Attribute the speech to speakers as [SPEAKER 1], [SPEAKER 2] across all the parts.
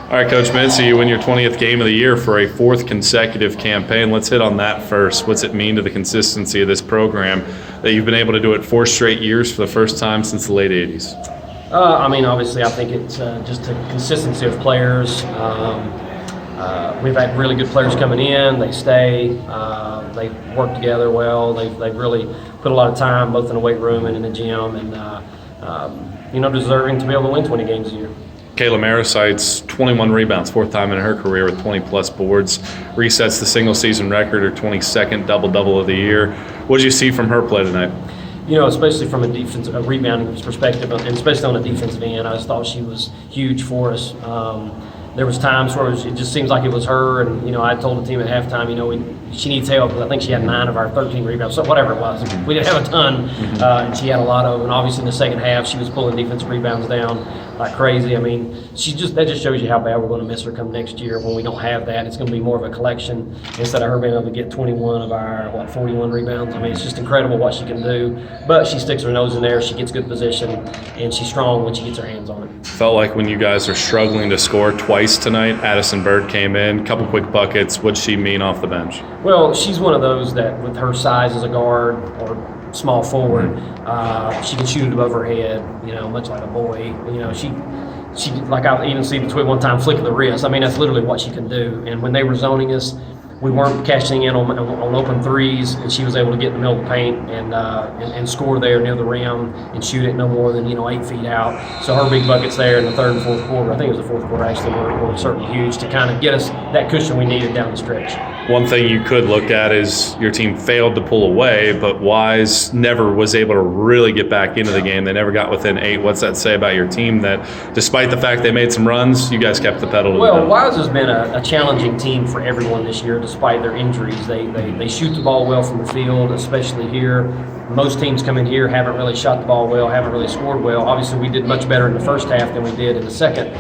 [SPEAKER 1] All right, Coach Mincey, you win your 20th game of the year for a fourth consecutive campaign. Let's hit on that first. What's it mean to the consistency of this program that you've been able to do it 4 straight years for the first time since the late 80s?
[SPEAKER 2] Obviously, I think it's just the consistency of players. We've had really good players coming in. They stay. They work together well. They've really put a lot of time both in the weight room and in the gym, and deserving to be able to win 20 games a year.
[SPEAKER 1] Kayla Marisites, 21 rebounds, 4th time in her career with 20-plus boards, resets the single-season record, her 22nd double-double of the year. What did you see from her play tonight?
[SPEAKER 2] Especially from a rebounding perspective, and especially on the defensive end, I just thought she was huge for us. There was times where it just seems like it was her, and I told the team at halftime, she needs help, because I think she had 9 of our 13 rebounds, so whatever it was. We didn't have a ton, and she had a lot of them. And obviously in the second half, she was pulling defensive rebounds down like crazy. I mean, that just shows you how bad we're going to miss her come next year when we don't have that. It's going to be more of a collection instead of her being able to get 21 of our 41 rebounds. I mean, it's just incredible what she can do. But she sticks her nose in there. She gets good position, and she's strong when she gets her hands on it.
[SPEAKER 1] Felt like when you guys are struggling to score twice tonight, Addison Bird came in, couple quick buckets. What'd she mean off the bench?
[SPEAKER 2] Well, she's one of those that with her size as a guard or small forward, she can shoot it above her head, much like a boy. She like I even see the twig one time flick of the wrist. I mean, that's literally what she can do. And when they were zoning us, we weren't cashing in on open threes, and she was able to get in the middle of the paint and score there near the rim and shoot it no more than 8 feet out. So her big buckets there in the third and fourth quarter, I think it was the fourth quarter actually, were certainly huge to kind of get us that cushion we needed down the stretch.
[SPEAKER 1] One thing you could look at is your team failed to pull away, but Wise never was able to really get back into the game. They never got within 8. What's that say about your team that despite the fact they made some runs, you guys kept the pedal to the metal?
[SPEAKER 2] Wise has been a challenging team for everyone this year despite their injuries. They shoot the ball well from the field, especially here. Most teams come in here, haven't really shot the ball well, haven't really scored well. Obviously, we did much better in the first half than we did in the second.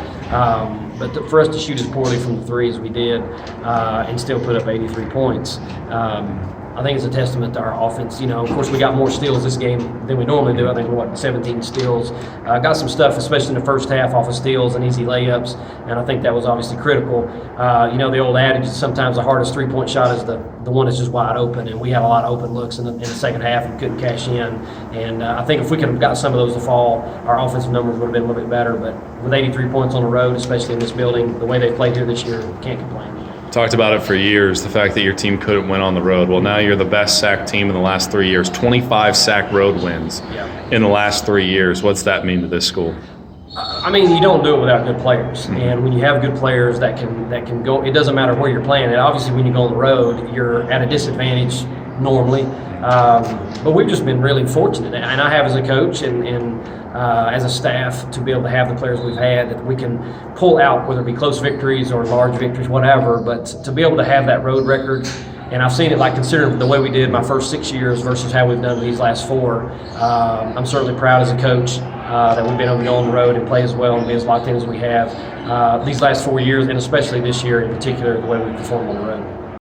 [SPEAKER 2] But for us to shoot as poorly from the three as we did and still put up 83 points, I think it's a testament to our offense. Of course, we got more steals this game than we normally do. I think we're 17 steals. Got some stuff, especially in the first half, off of steals and easy layups, and I think that was obviously critical. The old adage is sometimes the hardest three-point shot is the one that's just wide open, and we had a lot of open looks in the second half and couldn't cash in. And I think if we could have got some of those to fall, our offensive numbers would have been a little bit better. But with 83 points on the road, especially in this building, the way they've played here this year, can't complain.
[SPEAKER 1] Talked about it for years, the fact that your team couldn't win on the road. Well, now you're the best sack team in the last 3 years, 25 sack road wins in the last 3 years. What's that mean to this school?
[SPEAKER 2] I mean, you don't do it without good players. And when you have good players that can go, it doesn't matter where you're playing. And obviously when you go on the road, you're at a disadvantage normally. But we've just been really fortunate. And I have as a coach and as a staff to be able to have the players we've had that we can pull out, whether it be close victories or large victories, whatever. But to be able to have that road record, and I've seen it considering the way we did my first 6 years versus how we've done these last 4. I'm certainly proud as a coach that we've been able to go on the road and play as well and be as locked in as we have these last 4 years, and especially this year in particular, the way we performed on the road.